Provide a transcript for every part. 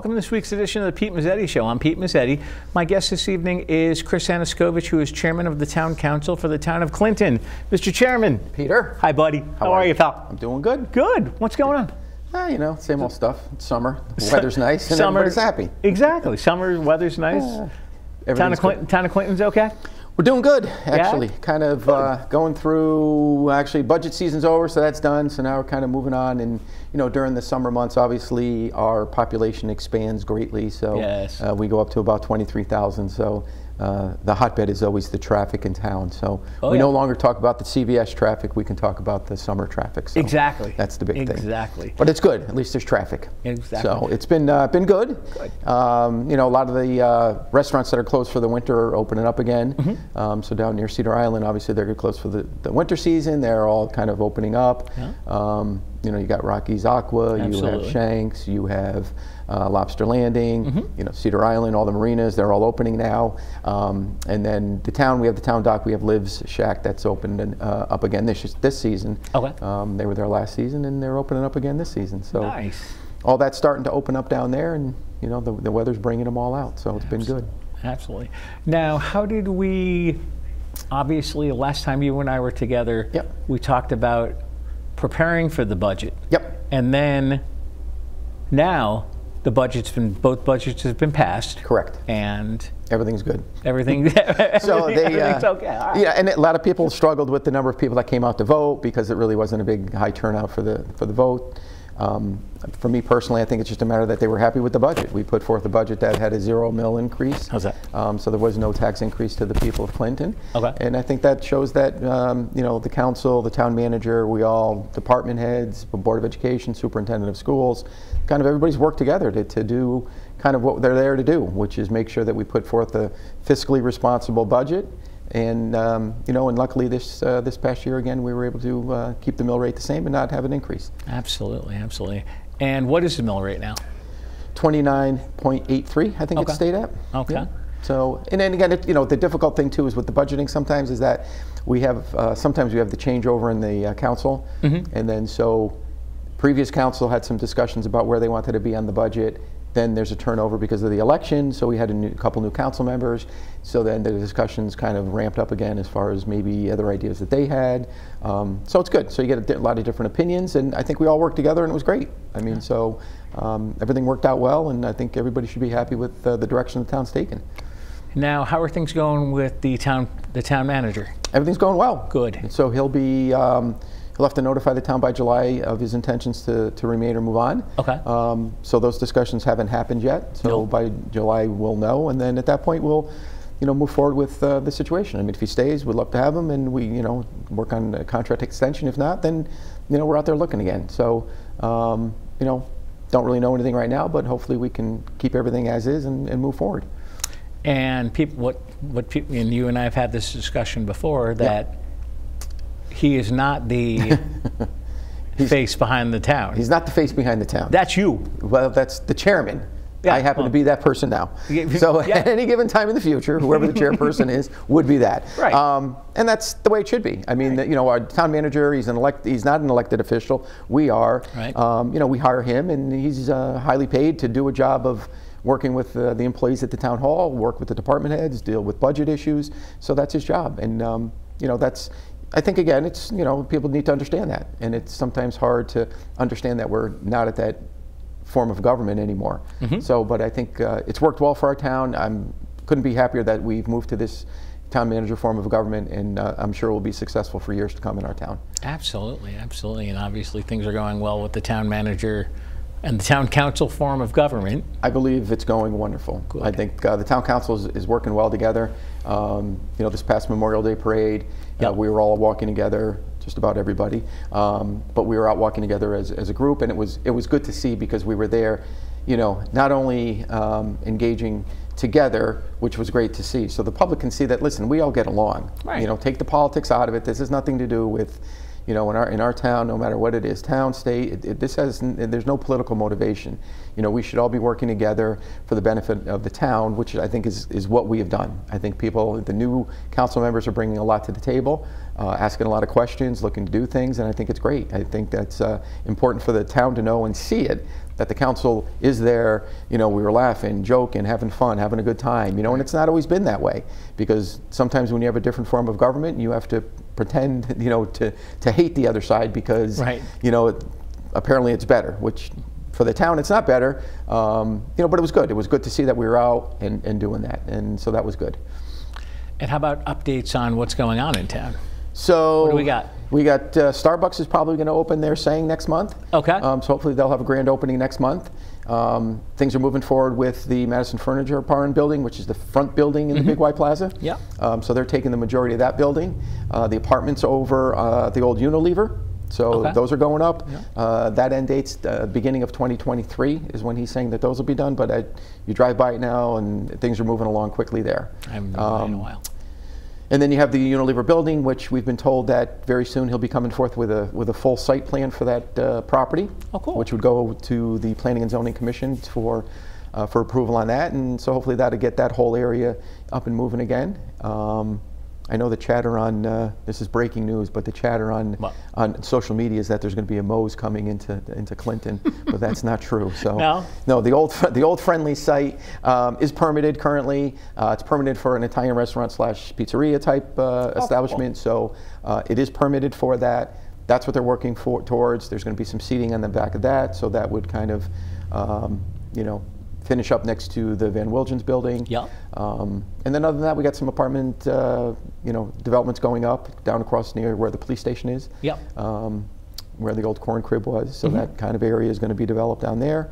welcome to this week's edition of the Pete Mezzetti Show. I'm Pete Mezzetti. My guest this evening is Chris Aniskovich, who is chairman of the town council for the town of Clinton. Mr. Chairman. Peter. Hi, buddy. How are you, pal? I'm doing good. Good. What's going on? You know, same old stuff. It's summer. The weather's nice and everybody's happy. Exactly. Summer, weather's nice. Town of Clinton's okay? We're doing good, actually. Yeah? Kind of going through, actually, budget season's over, so that's done. So now we're kind of moving on. And, you know, during the summer months, obviously, our population expands greatly. So yes. We go up to about 23,000. So the hotbed is always the traffic in town. So we no longer talk about the CVS traffic. We can talk about the summer traffic. So exactly. That's the big thing. Exactly. But it's good. At least there's traffic. Exactly. So it's been good. Good. You know, a lot of the restaurants that are closed for the winter are opening up again. Mm-hmm. So down near Cedar Island, obviously they're closed for the winter season. They're all kind of opening up. Yeah. You know, you got Rocky's Aqua, Absolutely. you have Shanks, you have Lobster Landing, mm-hmm. you know, Cedar Island, all the marinas, they're all opening now. And then the town, we have the town dock, we have Liv's Shack that's opened up again this season. Okay. They were there last season and they're opening up again this season. So nice. All that's starting to open up down there, and you know, the weather's bringing them all out, so it's been good. Absolutely. Now, how did we, obviously last time you and I were together, yep. we talked about preparing for the budget. Yep. And then now both budgets have been passed. Correct. And everything's good. Everything's okay. All right. Yeah, and a lot of people struggled with the number of people that came out to vote because it really wasn't a big high turnout for the vote. For me personally, I think it's just a matter that they were happy with the budget. We put forth a budget that had a $0 mill increase. How's that? So there was no tax increase to the people of Clinton. Okay. And I think that shows that you know, the council, the town manager, we all, department heads, Board of Education, superintendent of schools, kind of everybody's worked together to do kind of what they're there to do, which is make sure that we put forth a fiscally responsible budget. And you know, and luckily this past year again, we were able to keep the mill rate the same and not have an increase. Absolutely, absolutely. And what is the mill rate now? 29.83, I think it's stayed at. Okay. Yeah. So, and then again, you know, the difficult thing too is with the budgeting sometimes is that we have sometimes we have the changeover in the council, mm-hmm. and then so previous council had some discussions about where they wanted to be on the budget. Then there's a turnover because of the election, so we had a couple new council members. So then the discussions kind of ramped up again as far as maybe other ideas that they had. So it's good. So you get a lot of different opinions, and I think we all worked together, and it was great. I mean, so everything worked out well, and I think everybody should be happy with the direction the town's taken. Now, how are things going with the town manager? Everything's going well. Good. And so he'll be. He'll have to notify the town by July of his intentions to remain or move on. Okay. So those discussions haven't happened yet. So nope. By July we'll know, and then at that point we'll, you know, move forward with the situation. I mean, if he stays, we'd love to have him, and we, you know, work on a contract extension. If not, then, you know, we're out there looking again. So, you know, don't really know anything right now, but hopefully we can keep everything as is and move forward. And people, what people, and you and I have had this discussion before that. Yep. He is not the face behind the town. He's not the face behind the town. That's you. Well, that's the chairman. Yeah, I happen to be that person now. So at any given time in the future, whoever the chairperson is would be that. Right. And that's the way it should be. I mean, you know, our town manager, he's not an elected official. We are. Right. You know, we hire him, and he's highly paid to do a job of working with the employees at the town hall, work with the department heads, deal with budget issues. So that's his job. And, you know, that's. I think, again, it's, you know, people need to understand that. And it's sometimes hard to understand that we're not at that form of government anymore. Mm-hmm. So, but I think it's worked well for our town. Couldn't be happier that we've moved to this town manager form of government, and I'm sure we'll be successful for years to come in our town. Absolutely, absolutely. And obviously things are going well with the town manager and the town council form of government. I believe it's going wonderful. Good. I think the town council is working well together. You know, this past Memorial Day parade, yep. We were all walking together, just about everybody. But we were out walking together as a group, and it was good to see because we were there, you know, not only engaging together, which was great to see. So the public can see that, listen, we all get along. Right. You know, take the politics out of it. This has nothing to do with, You know, in our town, no matter what it is, town, state, there's no political motivation. You know, we should all be working together for the benefit of the town, which I think is what we have done. I think the new council members are bringing a lot to the table, asking a lot of questions, looking to do things, and I think it's great. I think that's important for the town to know and see it, that the council is there. You know, we were laughing, joking, having fun, having a good time, you know, and it's not always been that way, because sometimes when you have a different form of government, you have to pretend, you know, to hate the other side because, you know, apparently it's better, which for the town it's not better, you know, but it was good. It was good to see that we were out and doing that, and so that was good. And how about updates on what's going on in town? So what do we got? We got Starbucks is probably going to open, they're saying, next month. Okay. So hopefully they'll have a grand opening next month. Things are moving forward with the Madison Furniture Barn building, which is the front building in the Big Y Plaza. Yeah. So they're taking the majority of that building. The apartments over the old Unilever. So those are going up. Yeah. That end date's beginning of 2023 is when he's saying that those will be done. But you drive by it now, and things are moving along quickly there. I haven't been by in a while. And then you have the Unilever building, which we've been told that very soon he'll be coming forth with a full site plan for that property, which would go to the Planning and Zoning Commission for approval on that. And so hopefully that'll get that whole area up and moving again. I know the chatter on, this is breaking news, but the chatter on social media is that there's going to be a Moe's coming into Clinton, but that's not true. So no, the old Friendly site is permitted currently. It's permitted for an Italian restaurant / pizzeria type establishment. So it is permitted for that. That's what they're working towards. There's going to be some seating on the back of that, so that would kind of, you know, finish up next to the Van Wilgens building. Yeah. And then other than that, we got some apartment, you know, developments going up down across near where the police station is. Yeah. Where the old corn crib was. So that kind of area is going to be developed down there.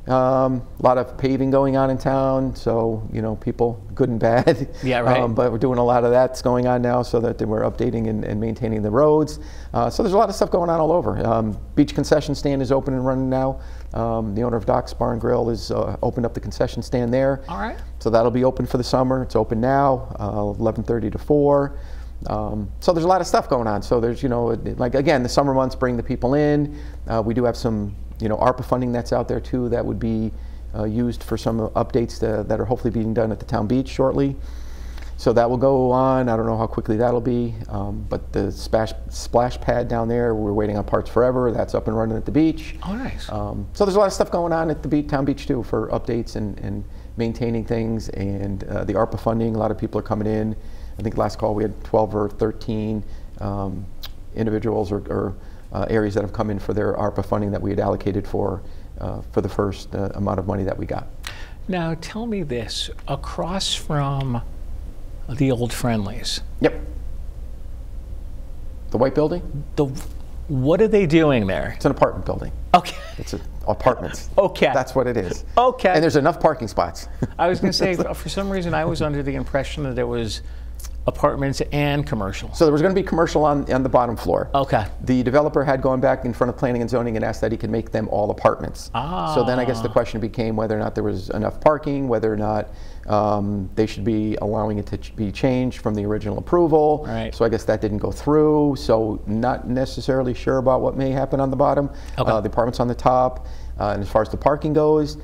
A lot of paving going on in town, so, you know, people good and bad. Yeah, right. But we're doing a lot of that's going on now, so that we're updating and maintaining the roads. So there's a lot of stuff going on all over. Beach concession stand is open and running now. The owner of Doc's Bar and Grill has opened up the concession stand there. All right. So that'll be open for the summer. It's open now, 11:30 to 4. So there's a lot of stuff going on. So there's, you know, like, again, the summer months bring the people in. We do have some, you know, ARPA funding that's out there too that would be used for some updates that are hopefully being done at the town beach shortly. So that will go on. I don't know how quickly that'll be, but the splash pad down there, we're waiting on parts forever. That's up and running at the beach. Oh, nice. So there's a lot of stuff going on at the town beach too for updates and maintaining things, and the ARPA funding. A lot of people are coming in. I think last call we had 12 or 13 individuals or areas that have come in for their ARPA funding that we had allocated for the first amount of money that we got. Now tell me this, across from the old Friendlies. Yep. The white building? What are they doing there? It's an apartment building. Okay. It's apartments. Okay. That's what it is. Okay. And there's enough parking spots. I was going to say, for some reason, I was under the impression that there was apartments and commercial. So there was going to be commercial on the bottom floor. Okay. The developer had gone back in front of Planning and Zoning and asked that he could make them all apartments. So then I guess the question became whether or not there was enough parking, whether or not they should be allowing it to be changed from the original approval. Right. So I guess that didn't go through. So not necessarily sure about what may happen on the bottom. Okay. The apartments on the top. And as far as the parking goes,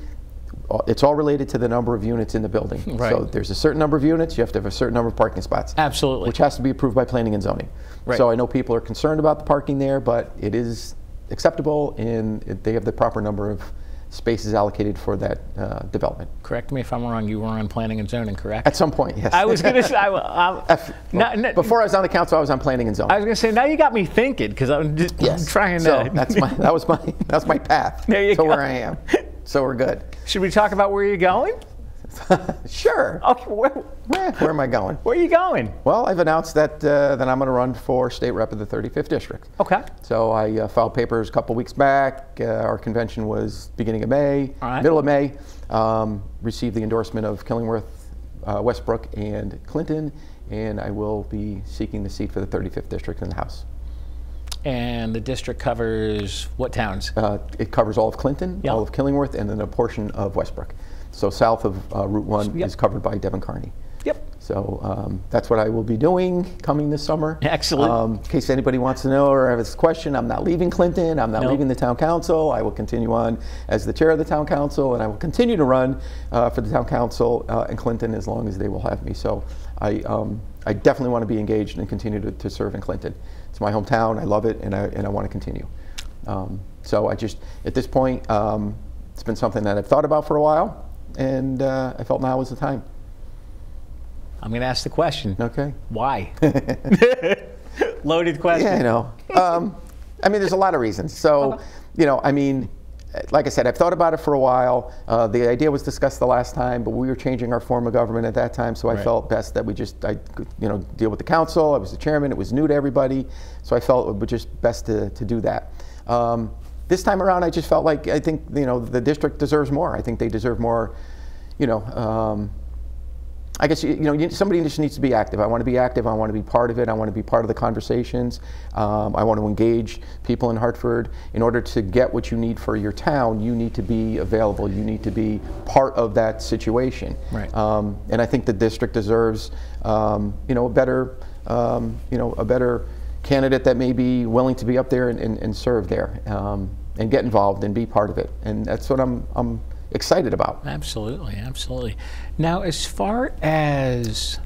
it's all related to the number of units in the building. Right. So there's a certain number of units, you have to have a certain number of parking spots. Absolutely. Which has to be approved by Planning and Zoning. Right. So I know people are concerned about the parking there, but it is acceptable, and they have the proper number of spaces allocated for that development. Correct me if I'm wrong, you were on Planning and Zoning, correct? At some point, yes. I was going to say, before I was on the council, I was on Planning and Zoning. I was going to say, now you got me thinking, because I'm just trying to. So that was my path to where I am. So we're good. Should we talk about where you're going? Sure. Okay. Where am I going? Where are you going? Well, I've announced that I'm going to run for state rep of the 35th district. Okay. So I filed papers a couple weeks back. Our convention was beginning of May, middle of May. Received the endorsement of Killingworth, Westbrook, and Clinton, and I will be seeking the seat for the 35th district in the House. And the district covers what towns? It covers all of Clinton, all of Killingworth, and then a portion of Westbrook. So south of Route 1 is covered by Devon Kearney. Yep. So that's what I will be doing coming this summer. Excellent. In case anybody wants to know or has a question, I'm not leaving Clinton. I'm not Nope. leaving the town council. I will continue on as the chair of the town council, and I will continue to run for the town council in Clinton as long as they will have me. So I definitely want to be engaged and continue to serve in Clinton. It's my hometown. I love it, and I want to continue. So I just, at this point, it's been something that I've thought about for a while, and I felt now was the time. I'm going to ask the question. Okay. Why? Loaded question. Yeah, I know. I mean, there's a lot of reasons. So, you know, I mean, like I said, I've thought about it for a while. The idea was discussed the last time, but we were changing our form of government at that time, so I felt best that we just, you know, deal with the council. I was the chairman. It was new to everybody, so I felt it was just best to do that. This time around, I just felt like, I think, you know, the district deserves more. I think they deserve more, you know, I guess, you know, somebody just needs to be active. I want to be active. I want to be part of it. I want to be part of the conversations. I want to engage people in Hartford. In order to get what you need for your town, you need to be available. You need to be part of that situation. Right. And I think the district deserves, you know, a better candidate that may be willing to be up there and serve there, and get involved and be part of it. And that's what I'm excited about. Absolutely, absolutely. Now, as far as,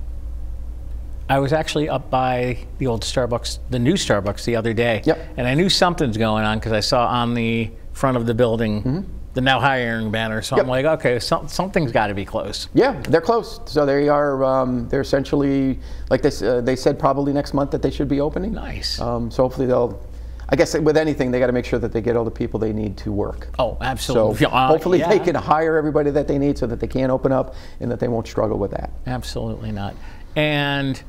I was actually up by the old Starbucks, the new Starbucks the other day, and I knew something's going on because I saw on the front of the building the now hiring banner. So I'm like, okay, something's got to be close. Yeah, they're close. So they are. They're essentially, like they said, probably next month that they should be opening. Nice. So hopefully they'll. I guess with anything, they got to make sure that they get all the people they need to work. Oh, absolutely. So hopefully they can hire everybody that they need so that they can open up and that they won't struggle with that. Absolutely not. And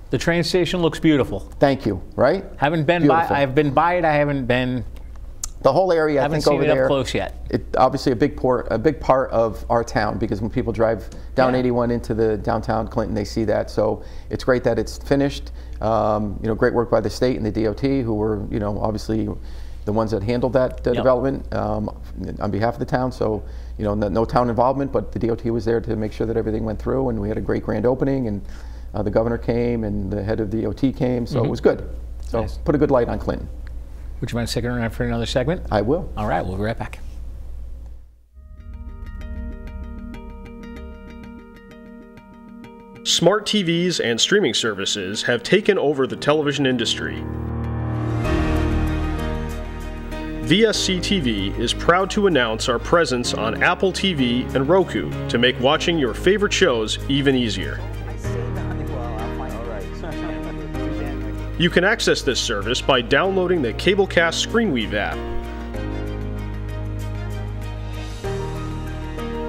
the train station looks beautiful. Thank you. Right? Haven't been by. I've been by it. I haven't been. The whole area, I think, over there. Haven't seen it up close yet. It obviously a big part of our town, because when people drive down 81 into the downtown Clinton, they see that. So it's great that it's finished. You know, great work by the state and the DOT, who were, you know, obviously the ones that handled that development on behalf of the town. So, you know, no town involvement, but the DOT was there to make sure that everything went through, and we had a great grand opening, and the governor came and the head of the DOT came, so it was good. So put a good light on Clinton. Would you mind sticking around for another segment? I will. All right, we'll be right back. Smart TVs and streaming services have taken over the television industry. VSC TV is proud to announce our presence on Apple TV and Roku to make watching your favorite shows even easier. You can access this service by downloading the Cablecast ScreenWeave app.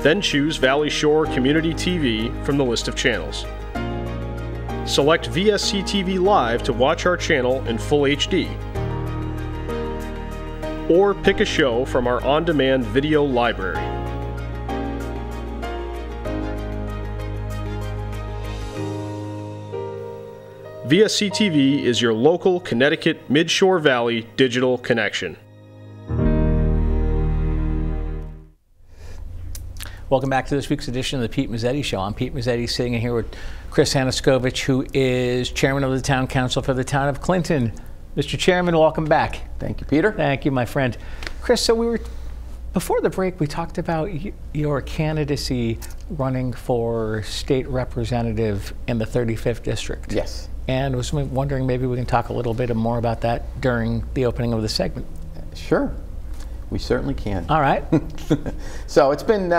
Then choose Valley Shore Community TV from the list of channels. Select VSC TV Live to watch our channel in full HD. Or pick a show from our on-demand video library. VSC TV is your local Connecticut Midshore Valley digital connection. Welcome back to this week's edition of the Pete Mezzetti Show. I'm Pete Mezzetti, sitting here with Chris Aniskovich, who is chairman of the town council for the town of Clinton. Mr. Chairman, welcome back. Thank you, Peter. Thank you, my friend. Chris, so before the break, we talked about your candidacy running for state representative in the 35th district. Yes. And I was wondering, maybe we can talk a little bit more about that during the opening of the segment. Sure, we certainly can. All right. So it's been,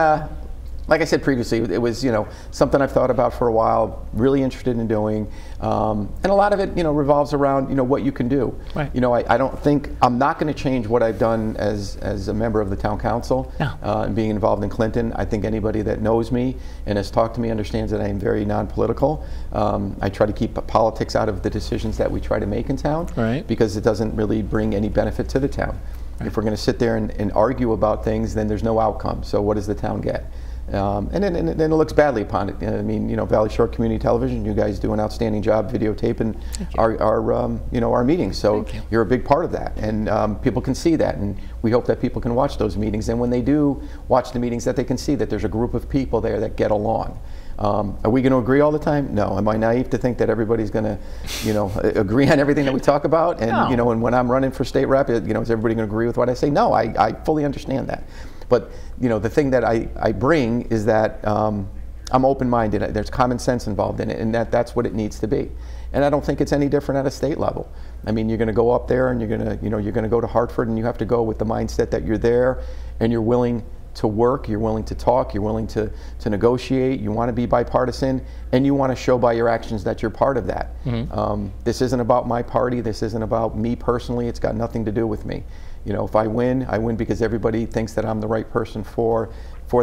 like I said previously, it was, you know, something I've thought about for a while, really interested in doing, and a lot of it, you know, revolves around, you know, what you can do. Right. You know, I don't think, I'm not going to change what I've done as a member of the town council. No. And being involved in Clinton. I think anybody that knows me and has talked to me understands that I am very non-political. I try to keep politics out of the decisions that we try to make in town, right, because it doesn't really bring any benefit to the town. Right. If we're going to sit there and argue about things, then there's no outcome. So what does the town get? And then it looks badly upon it. I mean, you know, Valley Shore Community Television, you guys do an outstanding job videotaping our meetings. So you're a big part of that, and people can see that, and we hope that people can watch those meetings. And when they do watch the meetings, that they can see that there's a group of people there that get along. Are we going to agree all the time? No. Am I naive to think that everybody's going to, you know, agree on everything that we talk about? And No. you know, and when I'm running for state rep, you know, is everybody going to agree with what I say? No, I fully understand that. But you know, the thing that I bring is that I'm open-minded. There's common sense involved in it, and that's what it needs to be. And I don't think it's any different at a state level. I mean, you're going to go up there, and you're going to go to Hartford, and you have to go with the mindset that you're there, and you're willing to work, you're willing to talk, you're willing to negotiate, you want to be bipartisan, and you want to show by your actions that you're part of that. This isn't about my party, this isn't about me personally, it's got nothing to do with me. You know, if I win because everybody thinks that I'm the right person for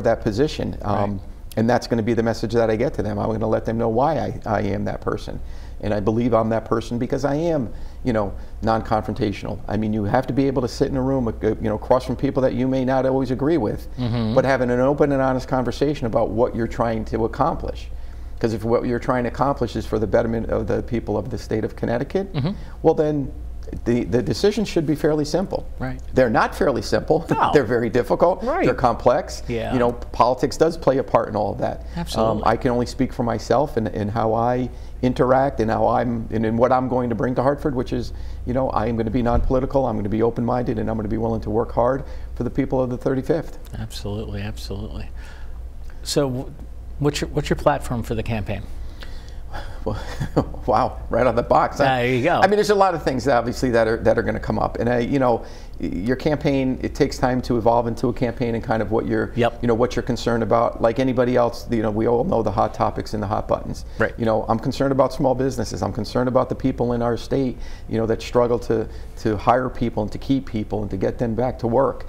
that position. Right. And that's going to be the message that I get to them. I'm going to let them know why I am that person. And I believe I'm that person because I am, you know, non-confrontational. I mean, you have to be able to sit in a room, you know, across from people that you may not always agree with, but having an open and honest conversation about what you're trying to accomplish. Because if what you're trying to accomplish is for the betterment of the people of the state of Connecticut, well then, the decisions should be fairly simple. Right. They're not fairly simple. No. They're very difficult. Right. They're complex. Yeah. You know, politics does play a part in all of that. Absolutely. I can only speak for myself and how I interact and how and what I'm going to bring to Hartford, which is, you know, I am going to be non-political. I'm going to be open-minded, and I'm going to be willing to work hard for the people of the 35th. Absolutely, absolutely. So, what's your platform for the campaign? Wow, right on the box. There you go. I mean, there's a lot of things obviously that are going to come up, and you know, your campaign, it takes time to evolve into a campaign and kind of what you're, you know, what you're concerned about. Like anybody else, you know, we all know the hot topics and the hot buttons. Right. You know, I'm concerned about small businesses. I'm concerned about the people in our state, you know, that struggle to hire people and to keep people and to get them back to work.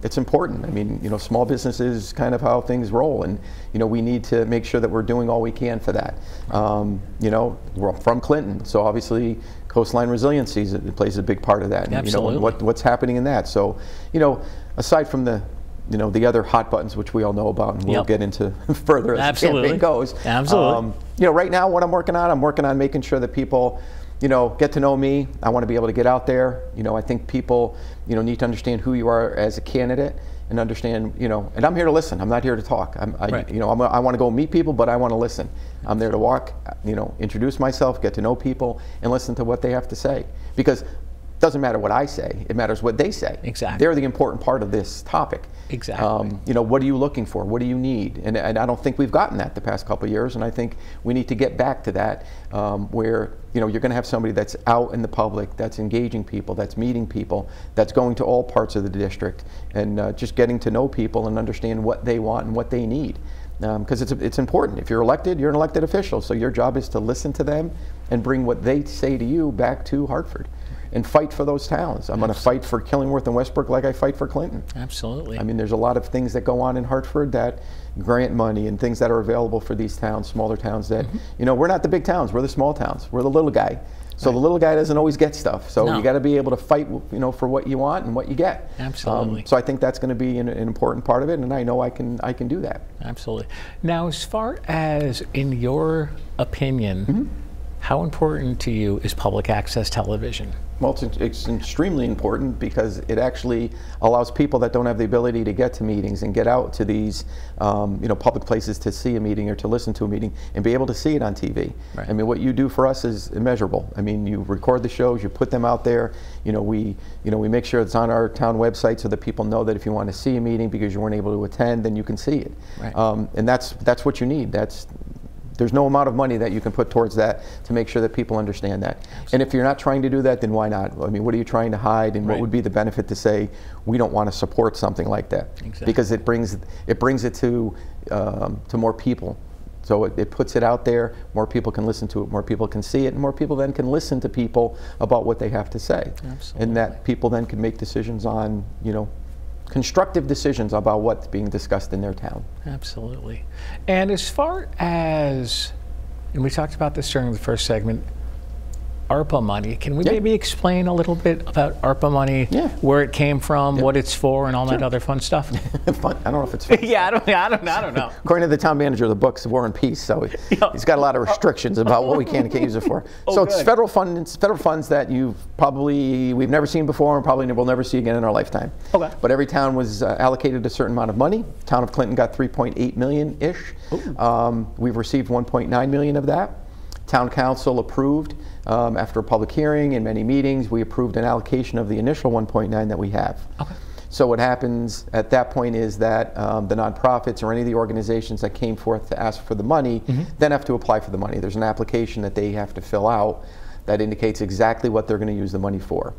It's important. I mean, you know, small businesses is kind of how things roll, and you know, we need to make sure that we're doing all we can for that. You know, we're from Clinton, so obviously coastline resiliency plays a big part of that. And, Absolutely. you know, what's happening in that. So, you know, aside from the, you know, the other hot buttons which we all know about, and we'll get into further as the campaign goes. Absolutely. You know, right now what I'm working on making sure that people, you know, get to know me. I want to be able to get out there. You know, I think people, you know, need to understand who you are as a candidate and understand, you know, and I'm here to listen. I'm not here to talk. Right. You know, I want to go meet people, but I want to listen. I'm there to walk, you know, introduce myself, get to know people, and listen to what they have to say. Because it doesn't matter what I say, it matters what they say. Exactly. They're the important part of this topic. Exactly. You know, what are you looking for? What do you need? And I don't think we've gotten that the past couple of years, and I think we need to get back to that, where, you know, you're going to have somebody that's out in the public, that's engaging people, that's meeting people, that's going to all parts of the district, and just getting to know people and understand what they want and what they need. Because it's important. If you're elected, you're an elected official, so your job is to listen to them and bring what they say to you back to Hartford. And fight for those towns. I'm going to fight for Killingworth and Westbrook like I fight for Clinton. Absolutely. I mean, there's a lot of things that go on in Hartford, that grant money and things that are available for these towns, smaller towns that, you know, we're not the big towns, we're the small towns. We're the little guy. So the little guy doesn't always get stuff. So you got to be able to fight, you know, for what you want and what you get. Absolutely. So I think that's going to be an important part of it, and I know I can do that. Absolutely. Now, as far as, in your opinion, how important to you is public access television? Well, it's extremely important because it actually allows people that don't have the ability to get to meetings and get out to these you know, public places to see a meeting or to listen to a meeting and be able to see it on TV. Right. I mean, what you do for us is immeasurable. I mean, you record the shows, you put them out there. You know, we make sure it's on our town website so that people know that if you want to see a meeting because you weren't able to attend, then you can see it. Right. And that's what you need. There's no amount of money that you can put towards that to make sure that people understand that. Absolutely. And if you're not trying to do that, then why not? I mean, what are you trying to hide, and what would be the benefit to say we don't want to support something like that? Exactly. Because it brings it to more people. So it puts it out there, more people can listen to it, more people can see it, and more people then can listen to people about what they have to say. Absolutely. And that people then can make decisions on, you know, constructive decisions about what's being discussed in their town. Absolutely. And as far as, and we talked about this during the first segment, ARPA money. Can we maybe explain a little bit about ARPA money, where it came from, what it's for, and all that other fun stuff? Fun? I don't know if it's fun. Yeah, I don't know. According to the town manager of the book's War and Peace, so he's got a lot of restrictions about what we can and can't use it for. So it's federal funds that we've never seen before and probably will never see again in our lifetime. Okay. But every town was allocated a certain amount of money. Town of Clinton got 3.8 million-ish. We've received 1.9 million of that. Town council approved, after a public hearing and many meetings, we approved an allocation of the initial 1.9 that we have. Okay. So what happens at that point is that the nonprofits or any of the organizations that came forth to ask for the money then have to apply for the money. There's an application that they have to fill out that indicates exactly what they're going to use the money for.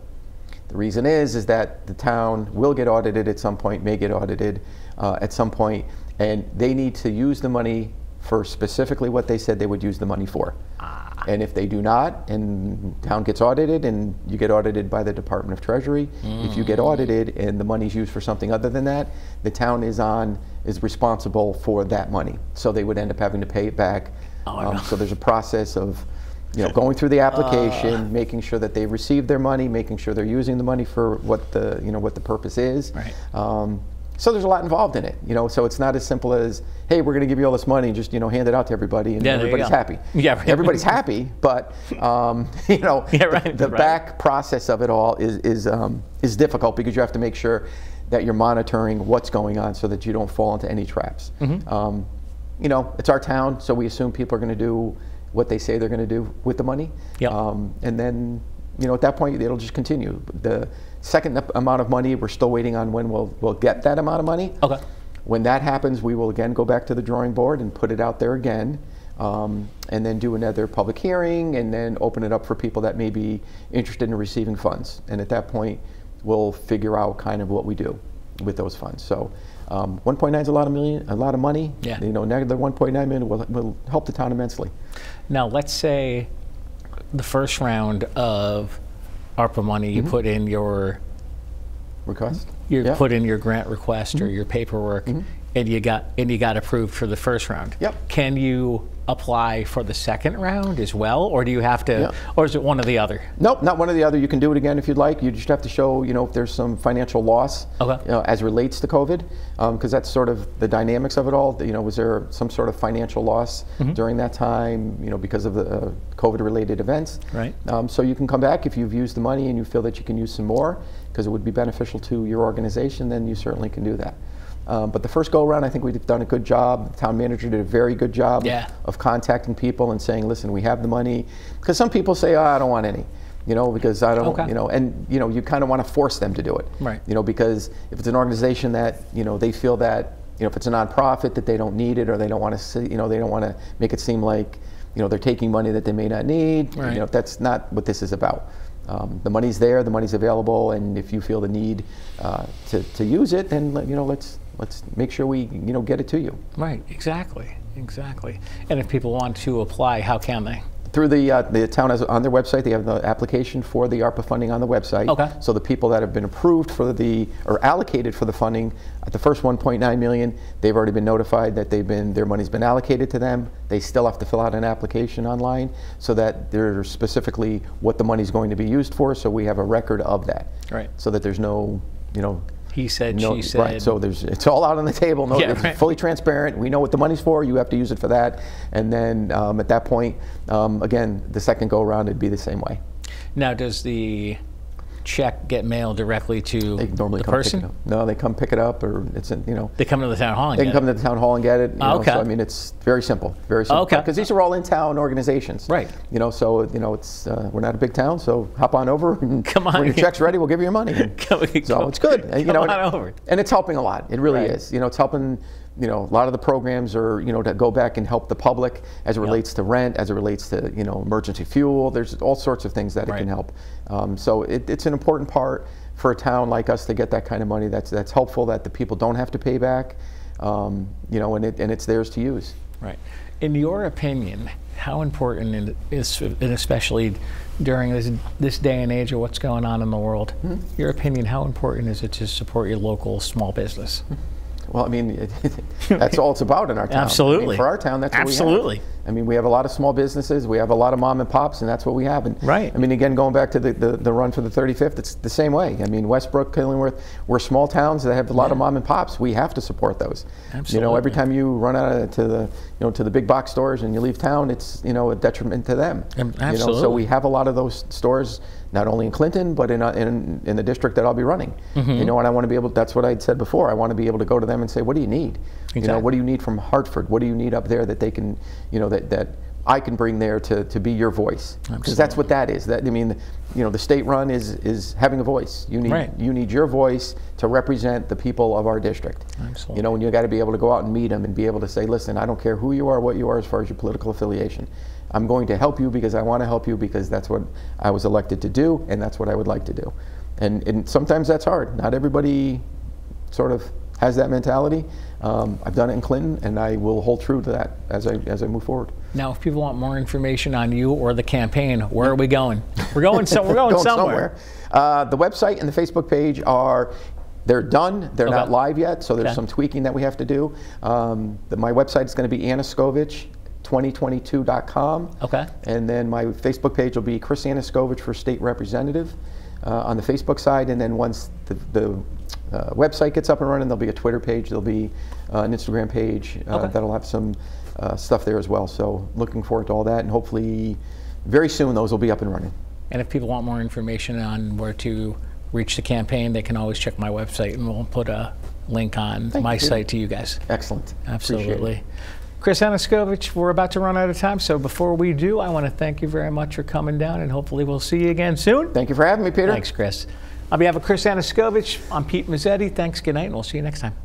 The reason is that the town will get audited at some point, may get audited at some point, and they need to use the money for specifically what they said they would use the money for. And if they do not, and town gets audited, and you get audited by the Department of Treasury, if you get audited and the money's used for something other than that, the town is responsible for that money. So they would end up having to pay it back. So there's a process of going through the application, making sure that they receive their money, making sure they're using the money for what the what the purpose is. Right. So there's a lot involved in it, so it's not as simple as, hey, we're going to give you all this money and just, hand it out to everybody and everybody's happy. Yeah, right. Everybody's happy, but, the back process of it all is difficult because you have to make sure that you're monitoring what's going on so that you don't fall into any traps. It's our town, so we assume people are going to do what they say they're going to do with the money. Yep. And then, at that point, it'll just continue. The second amount of money, we're still waiting on when we'll get that amount of money. Okay. When that happens, we will again go back to the drawing board and put it out there again, and then do another public hearing, and then open it up for people that may be interested in receiving funds. And at that point, we'll figure out kind of what we do with those funds. So 1.9 is a lot of money. Yeah. Negative 1.9 million will help the town immensely. Now, let's say the first round of ARPA money, you put in your request. Put in your grant request or your paperwork, and you got approved for the first round. Yep. Can you apply for the second round as well, or do you have to, or is it one or the other? Nope, not one or the other. You can do it again if you'd like. You just have to show, if there's some financial loss, as relates to COVID, because that's sort of the dynamics of it all. Was there some sort of financial loss during that time, because of the COVID-related events? Right. So you can come back if you've used the money and you feel that you can use some more, because it would be beneficial to your organization. Then you certainly can do that. But the first go around, I think we've done a good job. The town manager did a very good job of contacting people and saying, listen, we have the money. Because some people say, I don't want any, because I don't, and you kind of want to force them to do it. Right. Because if it's an organization that, they feel that, if it's a nonprofit that they don't need it, or they don't want to see, they don't want to make it seem like, they're taking money that they may not need. Right. That's not what this is about. The money's there, the money's available, and if you feel the need to use it, then let's make sure we get it to you. Right, exactly. And if people want to apply, how can they? Through the town has on their website, they have the application for the ARPA funding on the website. Okay. So the people that have been approved or allocated for the funding at the first 1.9 million, they've already been notified that their money's been allocated to them. They still have to fill out an application online so that they're specifically what the money's going to be used for. So we have a record of that. Right. So that there's no, he said, she said. Right, so it's all out on the table. It's fully transparent. We know what the money's for. You have to use it for that. And then at that point, again, the second go around, it'd be the same way. Now, does the check get mailed directly to the person? No, they come pick it up, or it's They come to the town hall and get it. They can come to the town hall and get it. Okay. So I mean, it's very simple, Okay. Because these are all in-town organizations. Right. So it's we're not a big town, so hop on over and when your check's ready, we'll give you your money. So it's good. Come on over. And it's helping a lot. It really is. It's helping. A lot of the programs are, to go back and help the public as it relates to rent, as it relates to, emergency fuel. There's all sorts of things that it can help. So it's an important part for a town like us to get that kind of money. That's helpful, that the people don't have to pay back, and it's theirs to use. Right. In your opinion, how important is, and especially during this day and age of what's going on in the world, your opinion, how important is it to support your local small business? Well, I mean, that's all it's about in our town. Absolutely. I mean, for our town, that's what we have. I mean, we have a lot of small businesses, we have a lot of mom and pops, and that's what we have. And right. I mean, again, going back to the run for the 35th, it's the same way. I mean, Westbrook, Killingworth, we're small towns that have a lot of mom and pops. We have to support those. Absolutely. You know, every time you run out to the, to the big box stores and you leave town, it's, a detriment to them. Absolutely. So we have a lot of those stores, not only in Clinton, but in the district that I'll be running. And I want to be able, that's what I said before, I want to be able to go to them and say, what do you need? Exactly. What do you need from Hartford? What do you need up there that they can, that I can bring there to be your voice? Because that's what that is. That, I mean, the state run is having a voice. You need your voice to represent the people of our district. Absolutely. And you got to be able to go out and meet them and be able to say, listen, I don't care who you are, what you are as far as your political affiliation. I'm going to help you because I want to help you because that's what I was elected to do and that's what I would like to do. And sometimes that's hard. Not everybody sort of has that mentality. I've done it in Clinton, and I will hold true to that as I move forward. Now, if people want more information on you or the campaign, where are we going? We're going somewhere. The website and the Facebook page they're done. They're not live yet, so there's some tweaking that we have to do. My website is going to be Aniskovich2022.com. Okay. And then my Facebook page will be Chris Aniskovich for State Representative on the Facebook side, and then once the website gets up and running, there'll be a Twitter page, there'll be an Instagram page that'll have some stuff there as well. So looking forward to all that, and hopefully very soon those will be up and running. And if people want more information on where to reach the campaign, they can always check my website, and we'll put a link on my site to you guys. Excellent. Absolutely. Chris Aniskovich, we're about to run out of time, so before we do, I want to thank you very much for coming down, and hopefully we'll see you again soon. Thank you for having me, Peter. Thanks, Chris. On behalf of Chris Aniskovich, I'm Pete Mezzetti. Thanks, good night, and we'll see you next time.